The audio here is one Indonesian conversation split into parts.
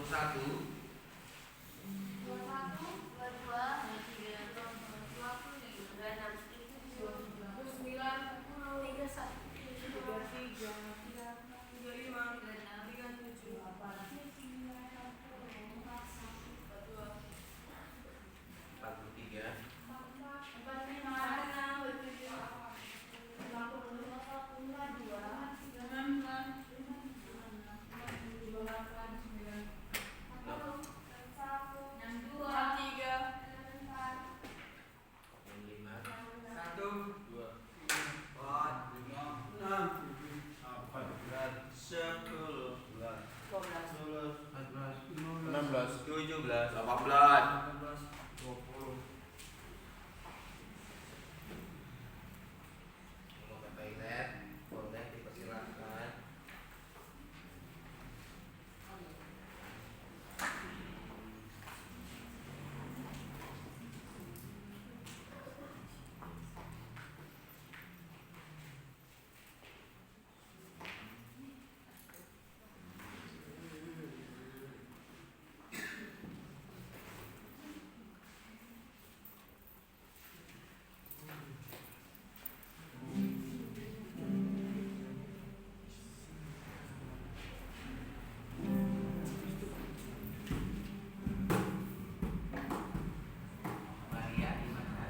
21. 21, 22, 23, 24, 26, 29, 31, 43. 17, 18. Mau ke toilet, boleh dipersilakan. Maria di mana?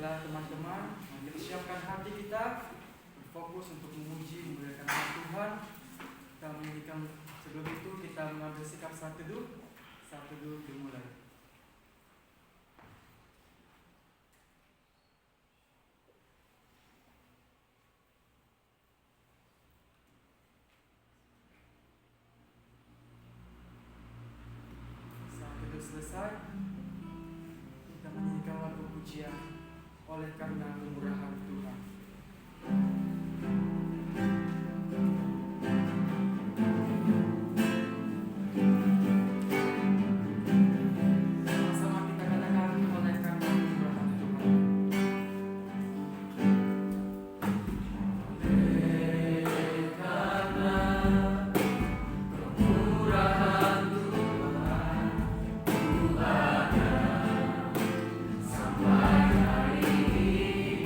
marilah teman-teman kita siapkan hati kita berfokus untuk memuji memuliakan nama Tuhan. Kita menyanyikan, sebelum itu kita mengambil sikap saat teduh. Saat teduh dimulai. Saat teduh selesai, kita menyanyikan lagu pujian oleh karena kemurahan Tuhan. Sama-sama kita katakan oleh karena kemurahan Tuhan. Sampai hari ini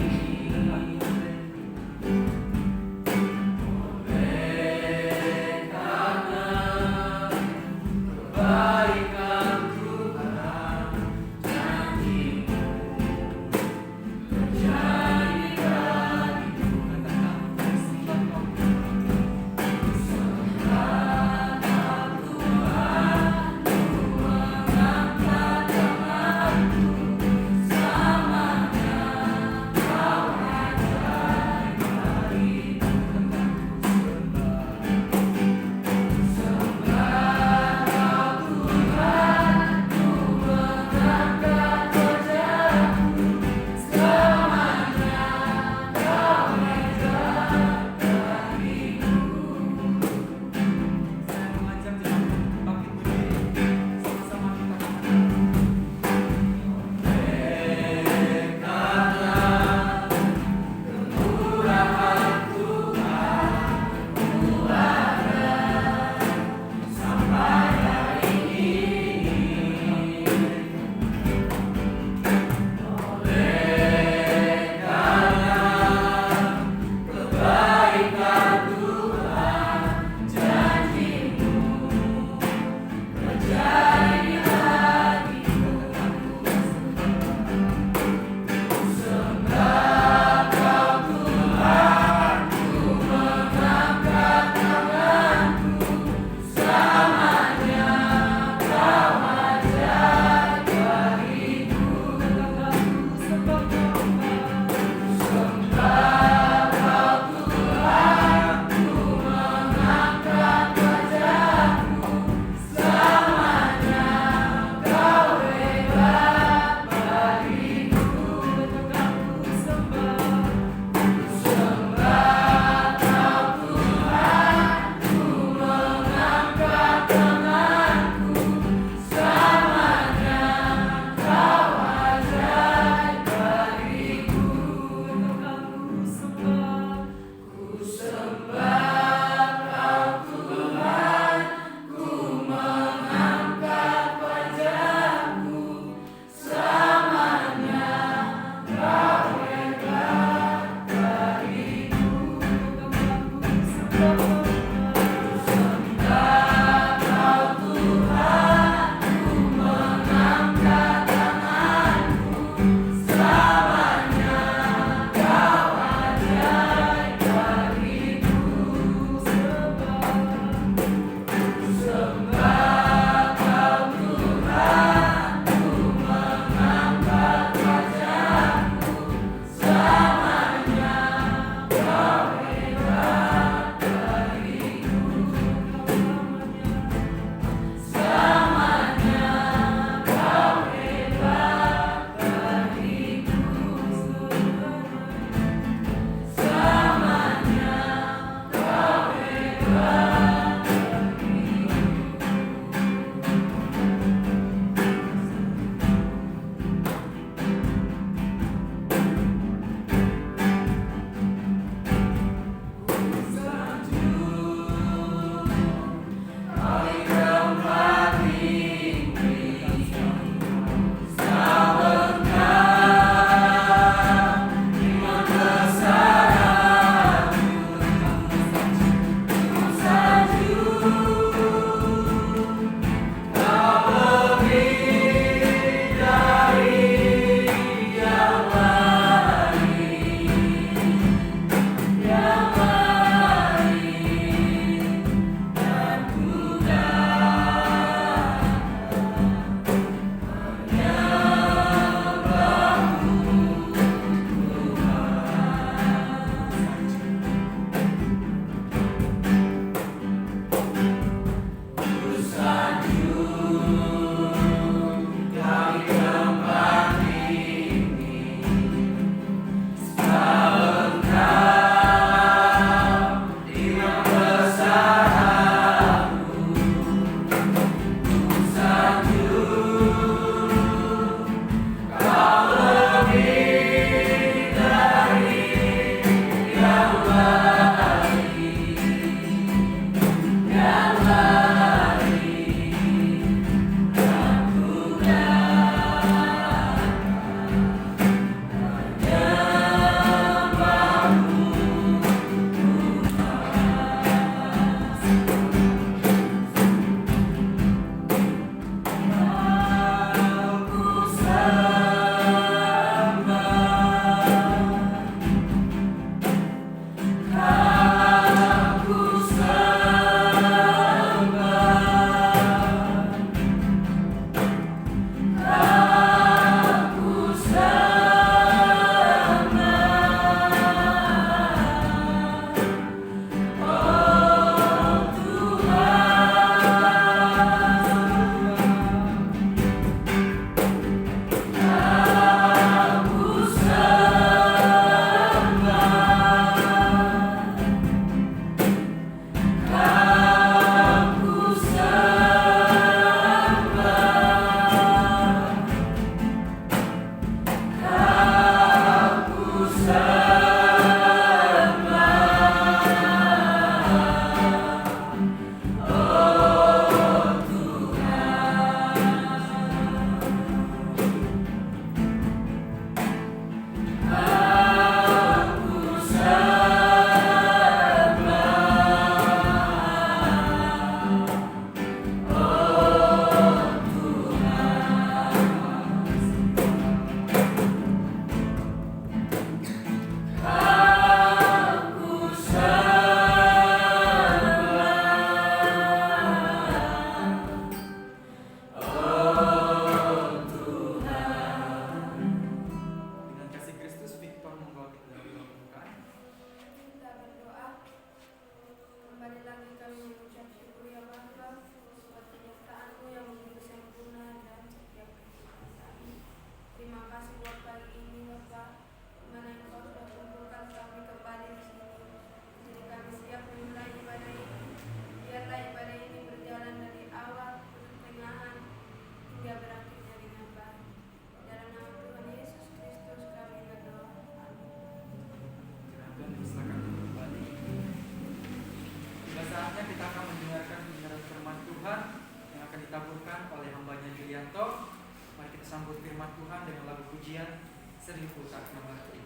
sambut firman Tuhan dengan lagu pujian 1000 tak mengerti.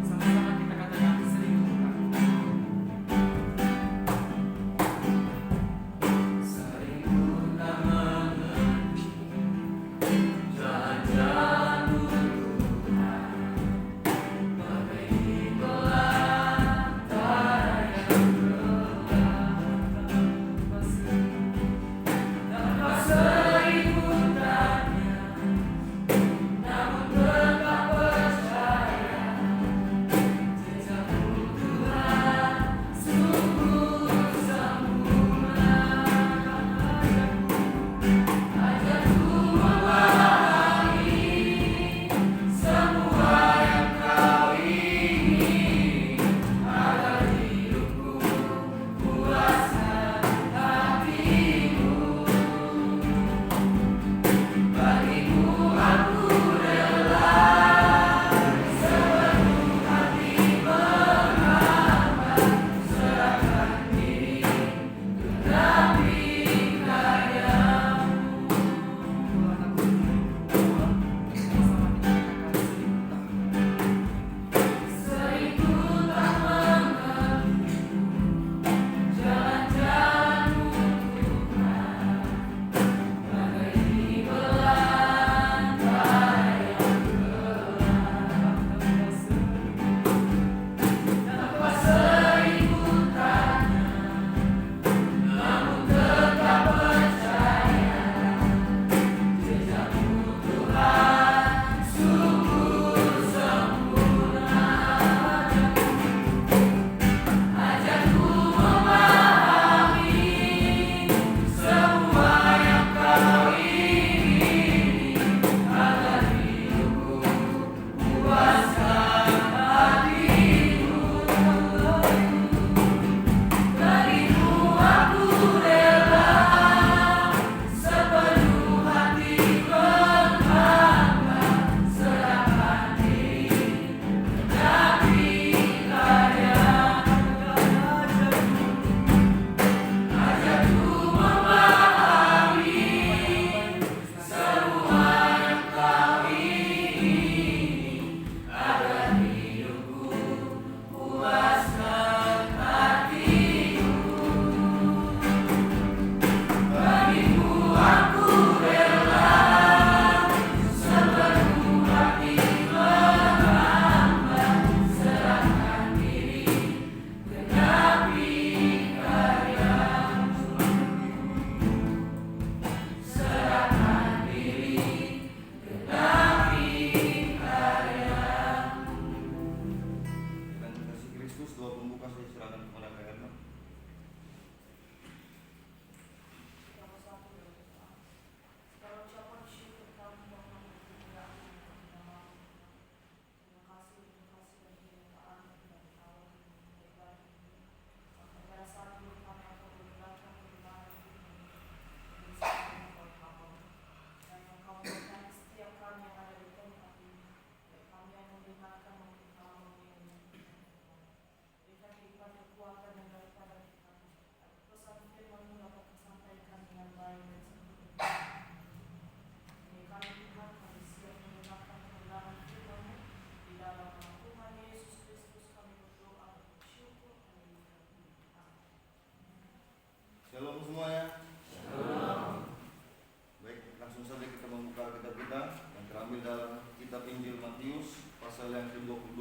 Sama-sama kita katakan 1000 tak. Shalom semuanya. Shalom. Baik, langsung saja kita membuka kitab kita yang terambil dalam kitab Injil Matius pasal yang ke-22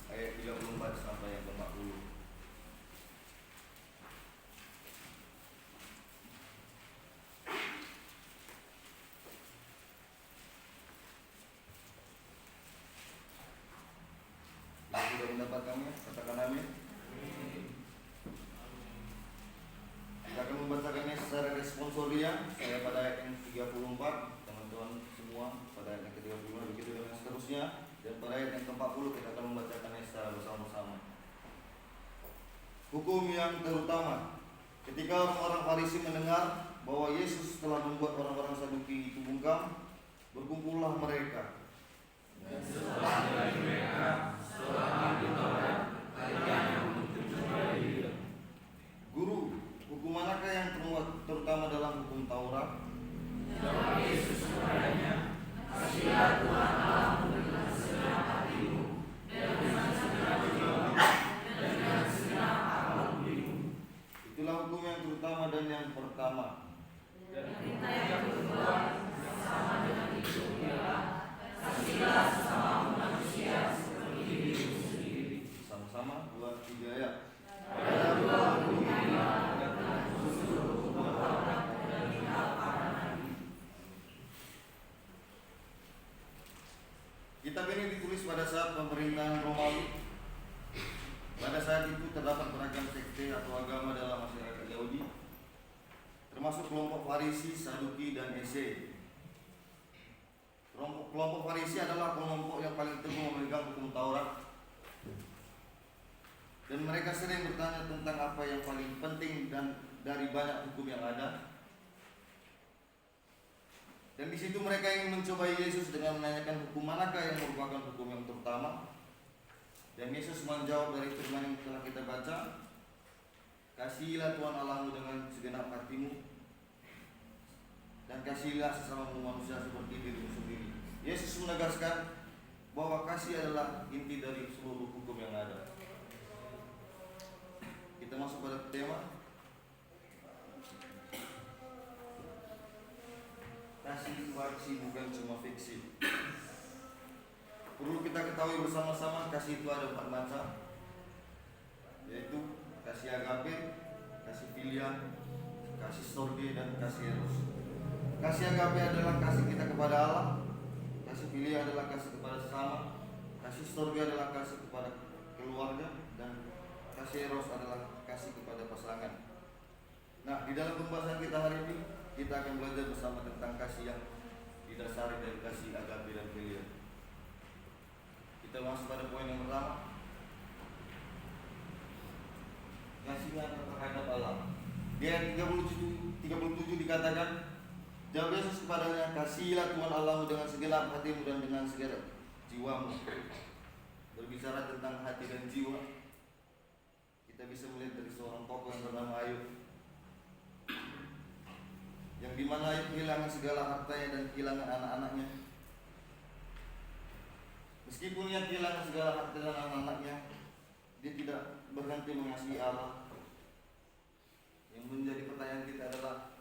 ayat 34 sampai yang ke-40. Yang sudah mendapatkannya, katakan amin. Kita akan membacakannya secara responsoria. Saya pada ayat yang 34, teman-teman semua pada ayat yang ke-35, begitu dan seterusnya. Dan pada ayat yang ke-40 kita akan membacakannya secara bersama-sama. Hukum yang terutama. Ketika orang-orang Farisi mendengar bahwa Yesus telah membuat orang-orang Saduki itu bungkam, berkumpullah mereka. Dan setelah mereka, setelah di Taurat, kalian yang menuntut dan yang pertama. Berita yang kedua, sama dengan itu ialah kasihilah sesama manusia seperti dirimu sendiri. Sama-sama 2, 3 ya. Ada dua hubungan dan khusus orang dan kita para nabi. Kitab ini ditulis pada saat pemerintahan Romawi. Pada saat itu terdapat beragam sekte atau agama dalam masyarakat Yahudi, termasuk kelompok Farisi, Saduki, dan Esei. Kelompok Farisi adalah kelompok yang paling teguh memegang hukum Taurat, dan mereka sering bertanya tentang apa yang paling penting dan dari banyak hukum yang ada. Dan di situ mereka ingin mencobai Yesus dengan menanyakan hukum manakah yang merupakan hukum yang terutama. Dan Yesus menjawab dari firman yang telah kita baca, kasihilah Tuhan Allahmu dengan segenap hatimu, dan kasihilah sesamamu manusia seperti dirimu sendiri. Yesus menegaskan bahwa kasih adalah inti dari seluruh hukum yang ada. Kita masuk pada tema. Kasih itu aksi, bukan cuma fiksi. Perlu kita ketahui bersama-sama, kasih itu ada 4 macam, yaitu kasih agape, kasih filial, kasih storge, dan kasih eros. Kasih agape adalah kasih kita kepada Allah, kasih filial adalah kasih kepada sesama, kasih storge adalah kasih kepada keluarga, dan kasih eros adalah kasih kepada pasangan. Nah, di dalam pembahasan kita hari ini, kita akan belajar bersama tentang kasih yang didasari dari kasih agape dan filial. Kita masuk pada poin yang pertama. Kasihnya terhadap Allah. Di ayat 37 dikatakan, jawab Yesus kepadanya, kasihilah Tuhan Allahmu dengan segenap hatimu dan dengan segenap jiwamu. Berbicara tentang hati dan jiwa, kita bisa melihat dari seorang tokoh yang bernama Ayub, yang dimana Ayub kehilangan segala hartanya dan kehilangan anak-anaknya. Meskipun ia kehilangan segala harta dan anak-anaknya, dia tidak berhenti mengasihi Allah. Yang menjadi pertanyaan kita adalah,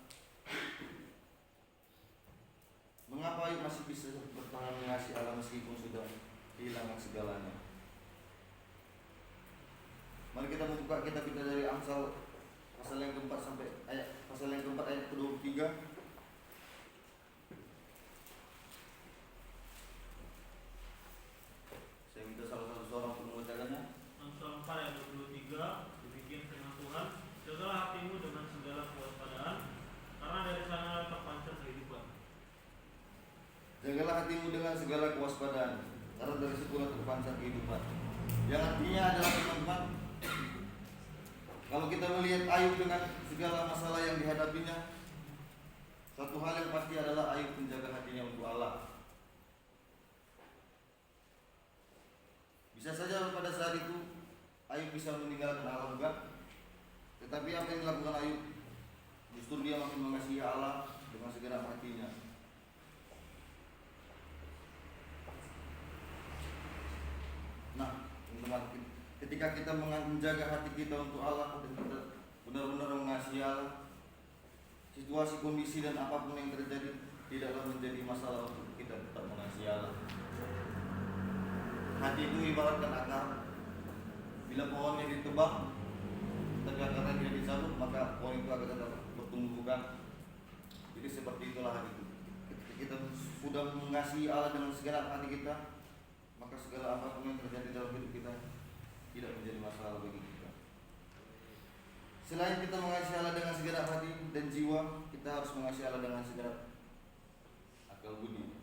mengapa Ayub masih bisa bertahan mengasihi Allah meskipun sudah kehilangan segalanya? Mari kita membuka kitab kita dari Amsal pasal yang keempat ayat ke-23. Saya minta salah satu seorang untuk membacakannya. Amsal 4 ayat 23, demikian firman Tuhan, jagalah hatimu dengan segala kewaspadaan, karena dari sana terpancar kehidupan. Jagalah hatimu dengan segala kewaspadaan, karena dari situlah terpancar kehidupan. Yang artinya adalah, teman-teman, kalau kita melihat Ayub dengan segala masalah yang dihadapinya, satu hal yang pasti adalah Ayub menjaga hatinya untuk Allah. Bisa saja pada saat itu Ayub bisa meninggalkan Allah juga, tetapi apa yang dilakukan Ayub? Justru dia makin mengasihi Allah dengan segenap hatinya. Nah, teman-teman, ketika kita menjaga hati kita untuk Allah dan kita benar-benar mengasihi Allah, situasi, kondisi, dan apapun yang terjadi tidaklah menjadi masalah untuk kita tetap mengasihi Allah. Hati itu ibaratkan akar. Bila pohonnya ditebang, tapi akarnya tidak dicabut, maka pohon itu akan tetap bertumbuh bukan. Jadi seperti itulah hati itu. Ketika kita sudah mengasihi Allah dengan segenap hati kita, maka segala apapun yang terjadi dalam hidup kita tidak menjadi masalah bagi kita. Selain kita mengasihi Allah dengan segenap hati dan jiwa, kita harus mengasihi Allah dengan segenap akal budi.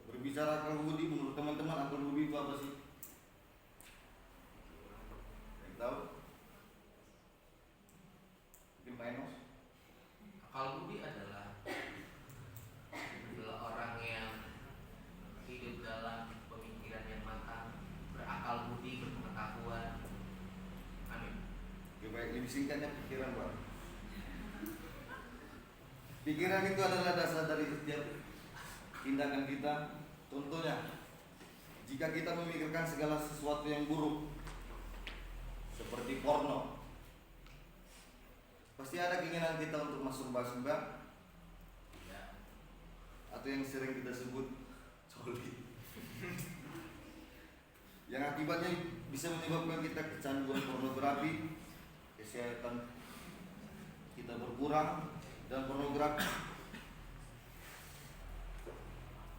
Berbicara akal budi, menurut teman-teman akal budi itu apa sih? Yang tahu? Mungkin Pak Enos? Akal budi adalah orang yang hidup dalam pemikiran yang matang, berakal budi, berpengetahuan. Amin. Oke, baik, lebih singkatnya pikiran, Pak. Pikiran itu adalah dasar dari setiap tindakan kita. Contohnya, jika kita memikirkan segala sesuatu yang buruk seperti porno, pasti ada keinginan kita untuk masturbasi, Bang? Ya. Atau yang sering kita sebut coli. Yang akibatnya bisa menyebabkan kita kecanduan pornografi, kesehatan kita berkurang, dan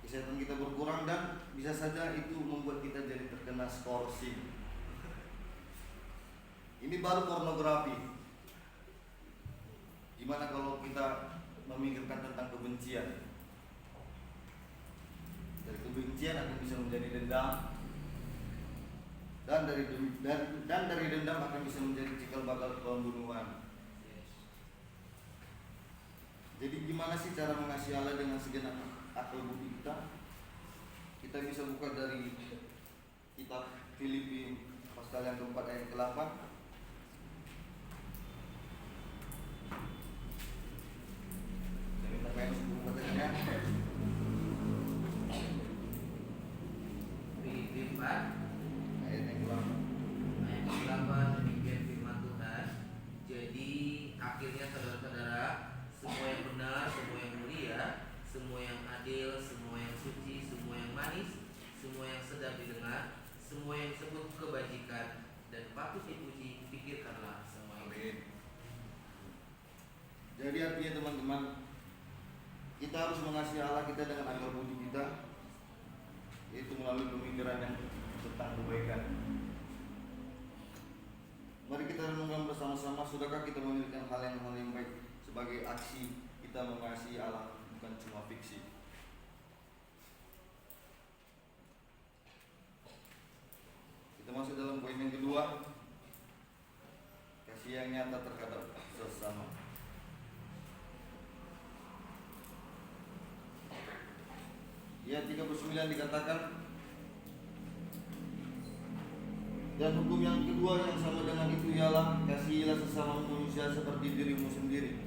kesehatan kita berkurang, dan bisa saja itu membuat kita jadi terkena skorsing. Ini baru pornografi. Gimana kalau kita memikirkan tentang kebencian? Dari kebencian akan bisa menjadi dendam, dan dari dendam akan bisa menjadi cikal bakal pembunuhan. Jadi gimana sih cara mengasihi Allah dengan segenap akal budi kita? Kita bisa buka dari kitab Filipi pasal yang keempat ayat ke-8. Saya minta main buku katanya. Filipi 4 Ayat yang ke-8. ayat 8 demikian firman Tuhan. Jadi akhirnya saudara-saudara, semua yang benar, semua yang mulia, semua yang adil, semua yang suci, semua yang manis, semua yang sedap didengar, semua yang disebut kebajikan dan patut dipuji, pikirkanlah semua ini. Amin. Jadi artinya teman-teman, kita harus mengasihi Allah kita dengan akal budi kita, yaitu melalui pemikiran yang tentang kebaikan. Mari kita renungkan bersama-sama, sudahkah kita memiliki hal yang baik sebagai aksi kita mengasihi Allah, bukan cuma fiksi. Kita masuk dalam poin yang kedua, kasih yang nyata terhadap sesama. Ayat 39 dikatakan, dan hukum yang kedua yang sama dengan itu ialah kasihilah sesama manusia seperti dirimu sendiri.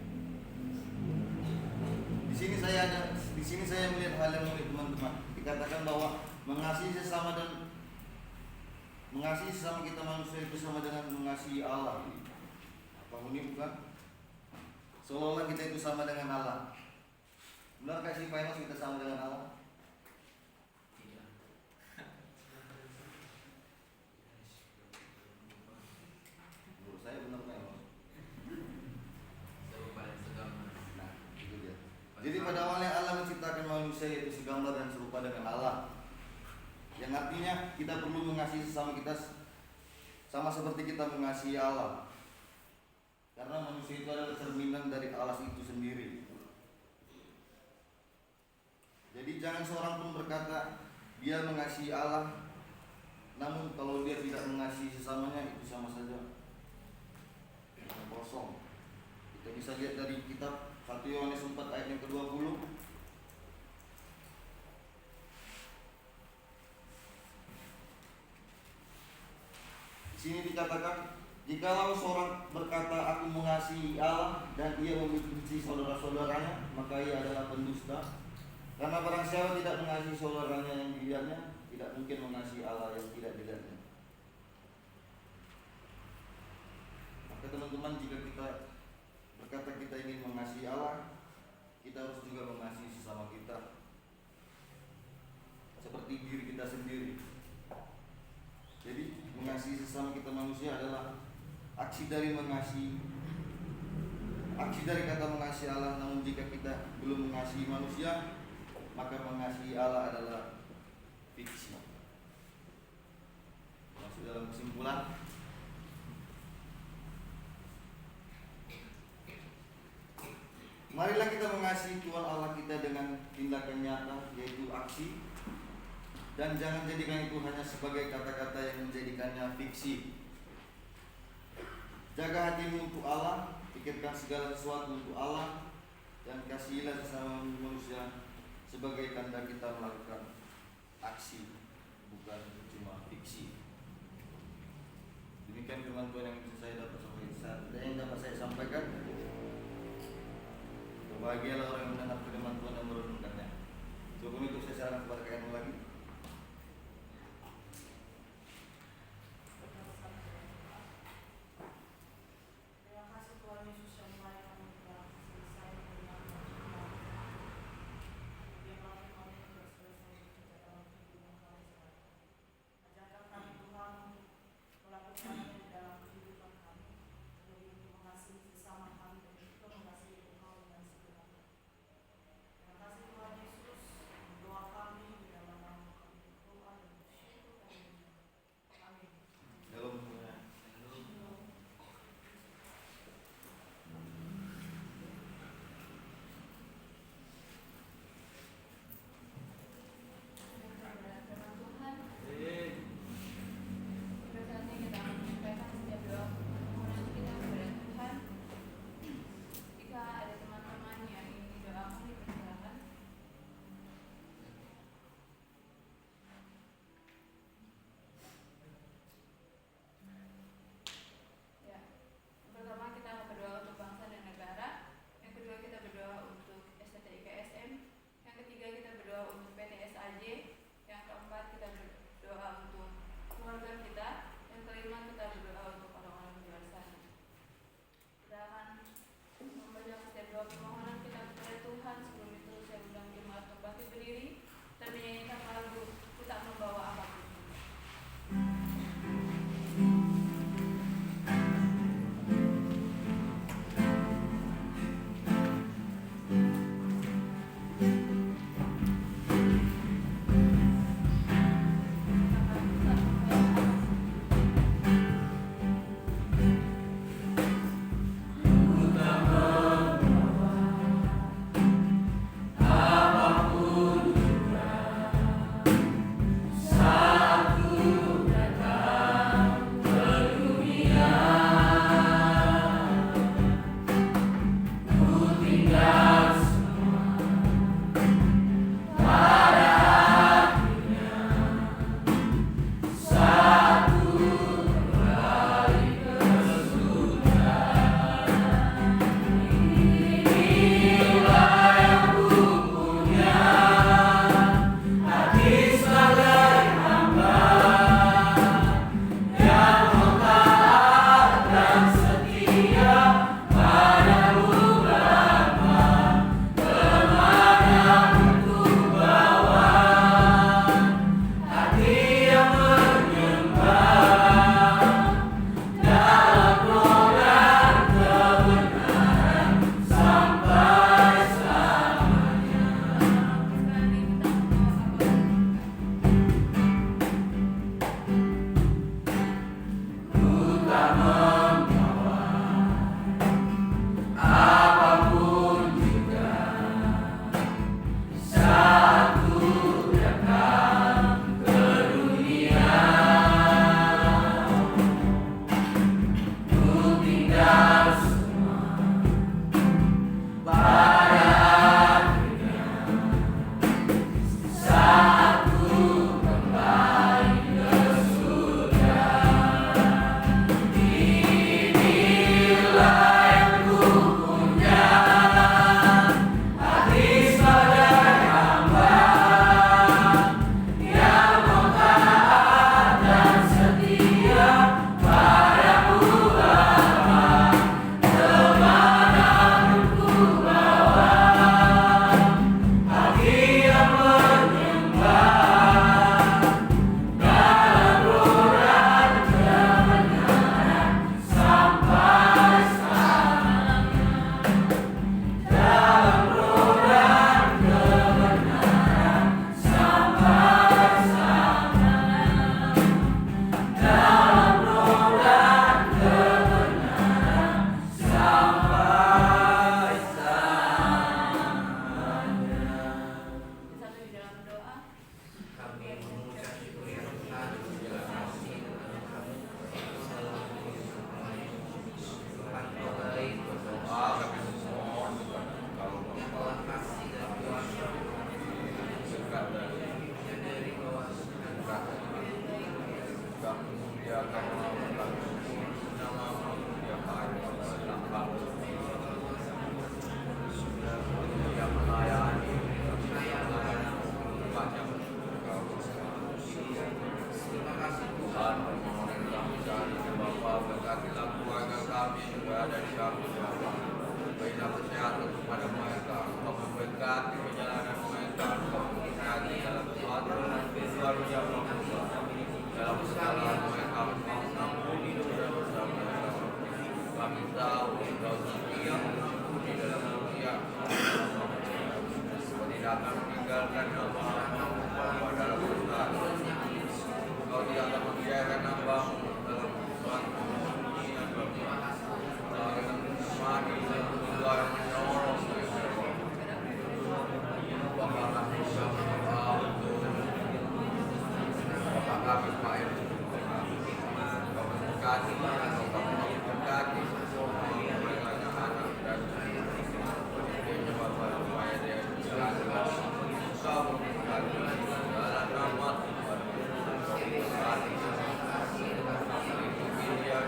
Di sini saya melihat hal yang unik, teman-teman. Dikatakan bahwa mengasihi sesama kita manusia itu sama dengan mengasihi Allah. Apa unik bukan? Seolah-olah kita itu sama dengan Allah. Benarkah sih Pak Enos kita sama dengan Allah? Tidak. Menurut saya benar Pak Enos. Serupa dan segambar. Nah, itu dia. Jadi pada awalnya Allah menciptakan manusia yaitu segambar dan serupa dengan Allah. Yang artinya kita perlu mengasihi sesama kita sama seperti kita mengasihi Allah. Karena manusia itu adalah cerminan dari Allah itu sendiri. Jadi jangan seorang pun berkata dia mengasihi Allah, namun kalau dia tidak mengasihi sesamanya itu sama saja kosong. Kita bisa lihat dari kitab 1 Yohanes 4 ayat yang ke-20. Di sini dikatakan, jikalau seorang berkata aku mengasihi Allah dan ia membenci saudara-saudaranya, maka ia adalah pendusta. Karena barang siapa tidak mengasihi saudaranya yang dilihatnya, tidak mungkin mengasihi Allah yang tidak dilihatnya. Maka teman-teman, jika kita berkata kita ingin mengasihi Allah, kita harus juga mengasihi sesama kita seperti diri kita sendiri. Jadi mengasihi sesama kita manusia adalah aksi dari kata mengasihi Allah. Namun jika kita belum mengasihi manusia, maka mengasihi Allah adalah fiksi. Masuk dalam kesimpulan, marilah kita mengasihi Tuhan Allah kita dengan tindakan nyata, yaitu aksi. Dan jangan jadikan itu hanya sebagai kata-kata yang menjadikannya fiksi. Jaga hatimu untuk Allah, pikirkan segala sesuatu untuk Allah, dan kasihilah sesama manusia sebagai tanda kita melakukan aksi, bukan cuma fiksi. Demikian firman Tuhan yang bisa saya dapat saya sampaikan. Berbahagialah orang yang mendengar firman Tuhan dan merenungkannya. Cukup itu saya sarankan kepada kalian lagi. Terima kasih Tuhan Yesus yang baik kami berdoa. kami yang berada di kampus Bapa. Berilah kesehatan kepada mereka, Engkau memberkati perjalanan mereka, Engkau memberkati dalam suatu karunia Tuhan. Dalam segala mereka mengampuni dosa-dosa mereka. Kami tahu Engkau setia mengampuni dalam setiap Engkau tidak akan meninggalkan nama-Mu dalam dosa. Engkau tidak akan membiarkan hamba-Mu dalam suatu kemunyian Bapa. Engkau akan menemani dan Engkau yang menolong mereka. Bapa kami berdoa untuk Bapak kami Pak Eri, Engkau memberkati, Engkau memberkati semua mereka anak dan sebagainya Bapak supaya dia berjalan. Engkau memberkati dalam nama Tuhan. Engkau memberkati dia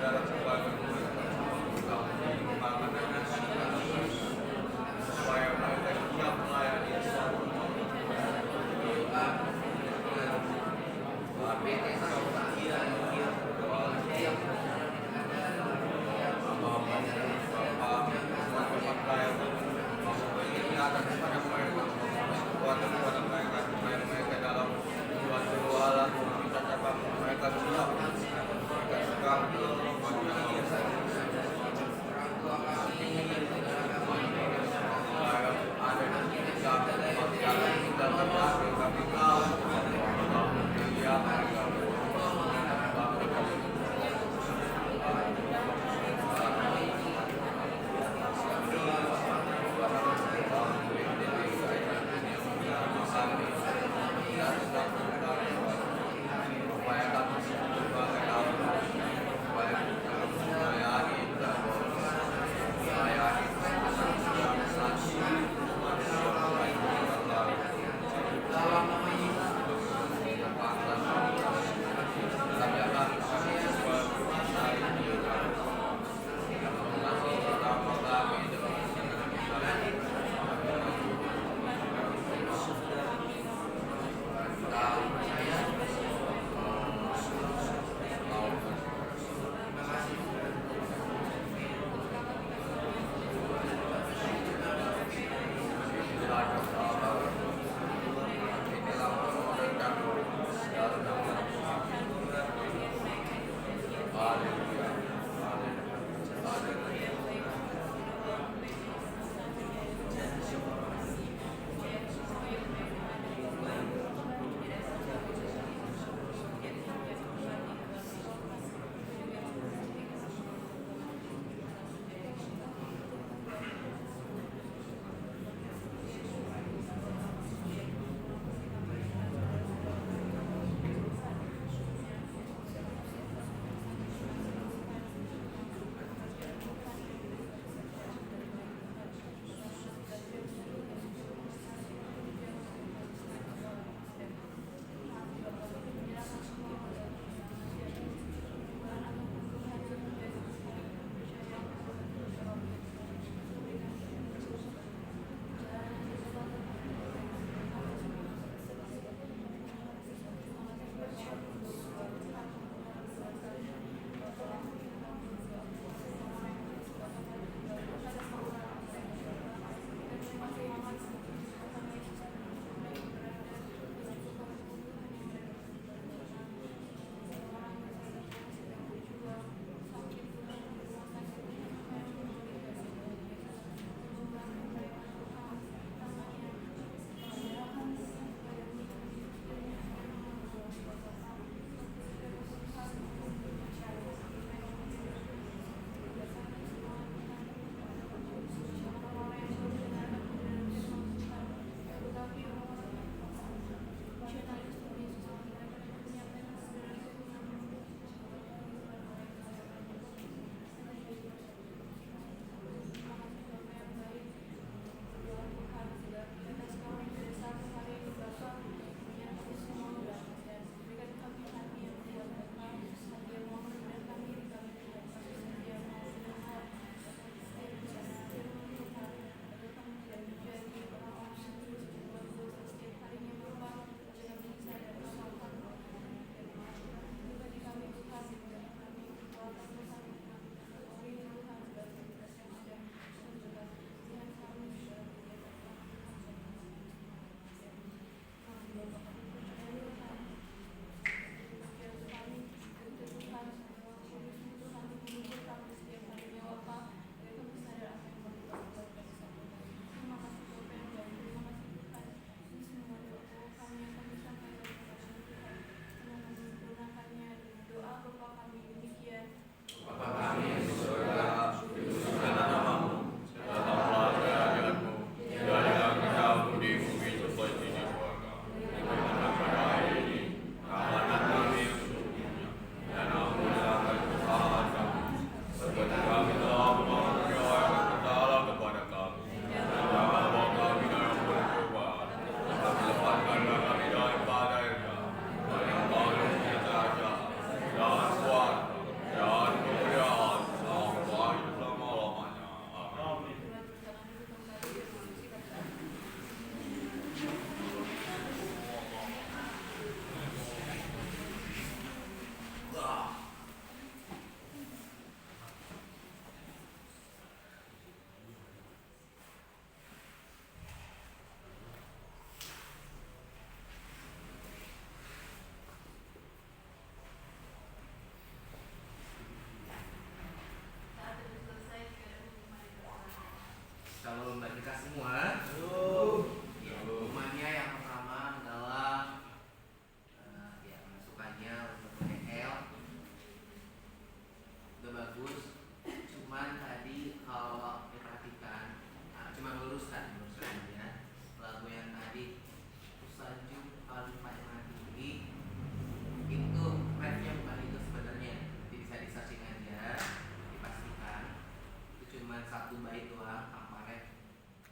cuma satu bait doang tanpa ref,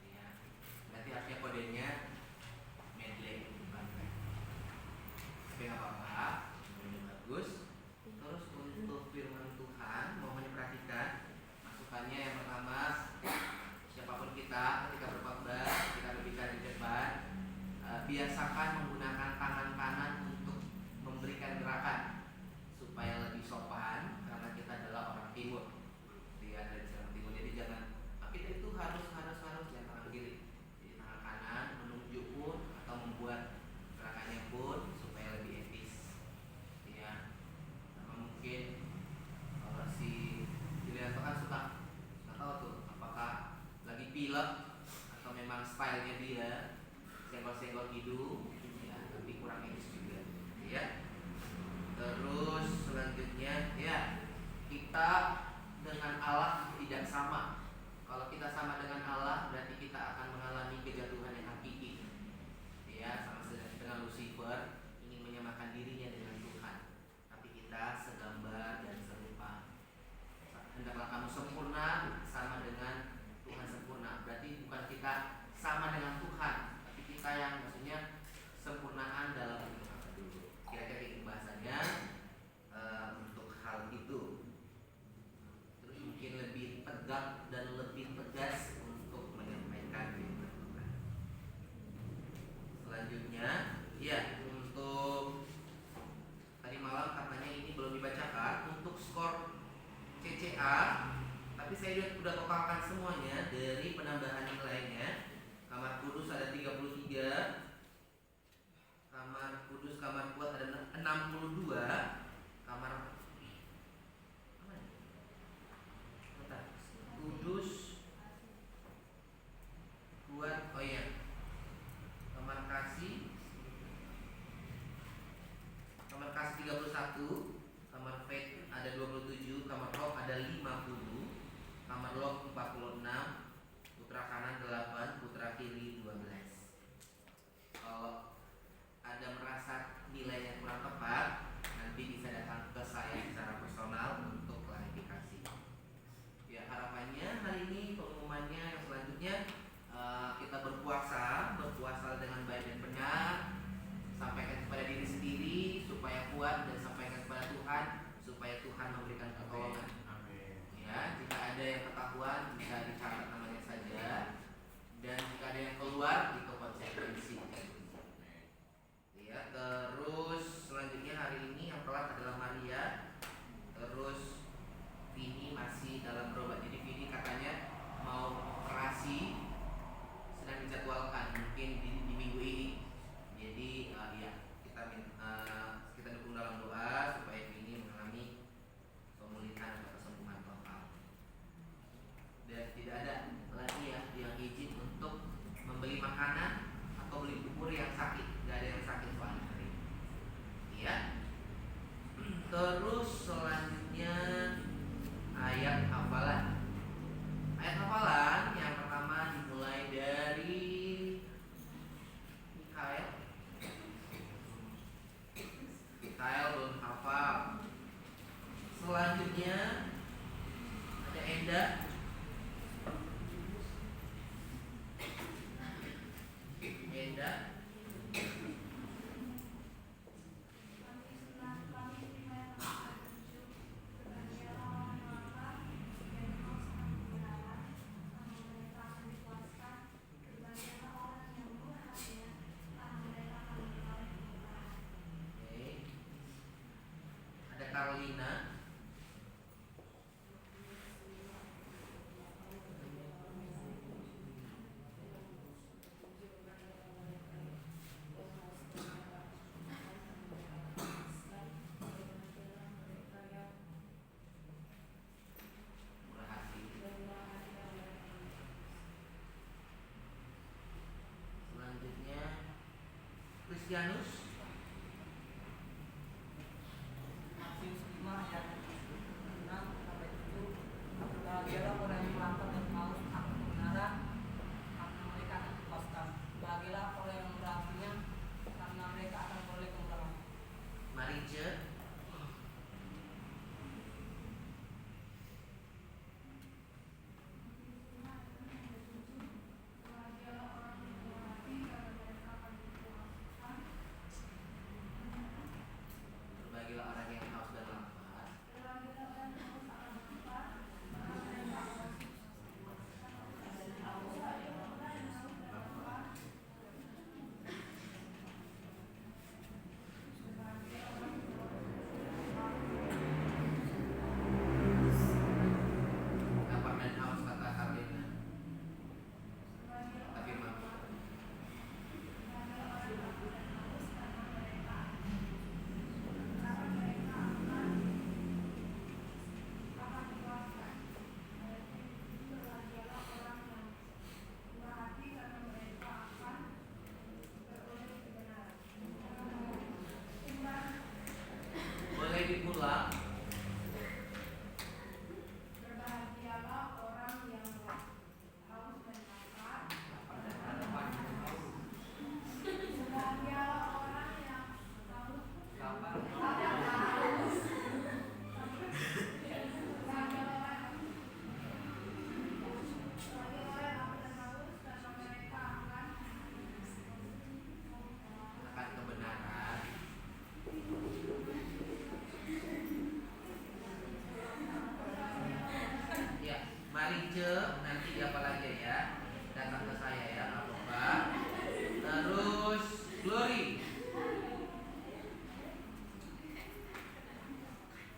ya berarti artinya kodenya medley bukan ref. Tapi nggak apa-apa, ini bagus. Terus untuk firman Tuhan mohon diperhatikan masukannya. Yang pertama, siapapun kita ketika berkhotbah, kita berbicara di depan, biasakan menggunakan tangan kanan untuk memberikan gerakan supaya lebih sopan karena kita adalah orang timur. Dia dari orang timur, jadi jangan kita itu harus jangan tangan kiri. Jadi tangan kanan menunjuk pun atau membuat gerakannya pun supaya lebih etis. Ya, sama mungkin kalau si Julianto kan suka nggak tahu tuh apakah lagi pilek atau memang stylenya dia senggol-senggol hidung, ya tapi kurang etis juga, ya. Terus selanjutnya, ya kita dengan Allah tidak sama. Kalau kita sama dengan Allah, berarti kita akan mengalami kejatuhan yang hakiki. Ya, sama dengan Lucifer ingin menyamakan dirinya dengan Tuhan, tapi kita segambar dan serupa. Hendaklah kamu sempurna sama dengan Tuhan sempurna. Berarti bukan kita sama dengan Tuhan, tapi kita yang maksudnya sempurnaan dalam bentuk apa dulu. Kira-kira itu bahasanya untuk hal itu. Terus mungkin lebih tegak dan lebih tegas untuk menyampaikan firman Tuhan. Selanjutnya, ya untuk tadi malam katanya ini belum dibacakan untuk skor CCA, tapi saya udah totalkan semuanya dari penambahan nilainya. Kamar kudus ada 33, kamar kudus kamar kuat ada 62, kamar apa ya? Bentar. Kudus kuat, oh iya, kamar kasih 31, kamar faith ada 27, kamar rock ada 50, kamar lock 46, putra kanan 8, putra kiri 12. Kalau ada merasa nilainya kurang tepat, nanti bisa datang ke saya secara personal untuk klarifikasi. Ya, harapannya hari ini pengumumannya yang selanjutnya kita berpuasa dengan baik dan benar, sampaikan kepada diri sendiri supaya kuat dan sampaikan kepada Tuhan supaya Tuhan memberikan pertolongan. Ya, jika ada yang ketahuan bisa dicatat namanya saja, dan jika ada yang keluar itu konsekuensi. Ya, terus selanjutnya hari ini yang telat adalah Maria. Terus Vini masih dalam berobat. Jadi Vini katanya mau operasi, sedang dijadwalkan mungkin di minggu ini. Jadi ya kita dukung dalam doa supaya Vini mengalami pemulihan atau kesembuhan total. Dan tidak ada lagi yang izin untuk membeli makanan atau beli bubur yang sakit. Tidak ada yang sakit soalnya hari ini. Ya. Terus selanjutnya ayat hafalan. Ayat hafalan yang pertama dimulai dari Mikael belum hafal. Selanjutnya ada Enda. Oke. Ada Carolina. Selanjutnya Kristianus. Matius 5 ayat 6 sampai 7. Bahagialah orang yang melangkah dan haus akan kebenaran, karena mereka akan dipuaskan. Bahagialah orang yang merapinya, karena mereka akan beroleh kemuliaan. Marice. Marice nanti apa lagi ya? Datang ke saya ya, nggak apa-apa. Terus Glory.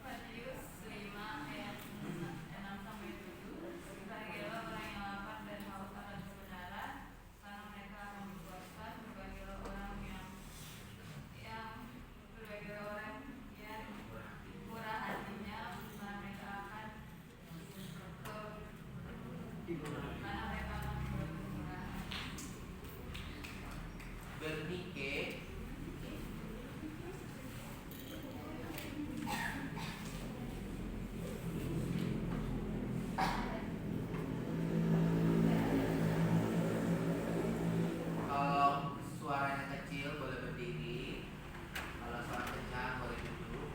Matius 5 ayat 6 sampai 7. Berbahagialah orang yang lapar dan haus akan kebenaran, karena mereka akan dipuaskan. Berbahagialah orang yang berbahagialah orang yang murah hatinya, karena mereka akan kemurahan. Bernike. Kalau suaranya kecil boleh berdiri. Kalau suara kencang boleh duduk.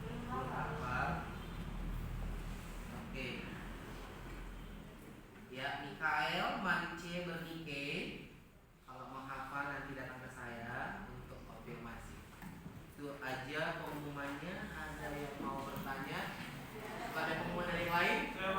Belum hafal. Oke. Ya, Mikael, Marice, Bernike. Kalau mau hafal nanti datang ke saya untuk konfirmasi. Itu aja pengumumannya. Ada yang mau bertanya? Ada pengumuman dari yang lain? Saya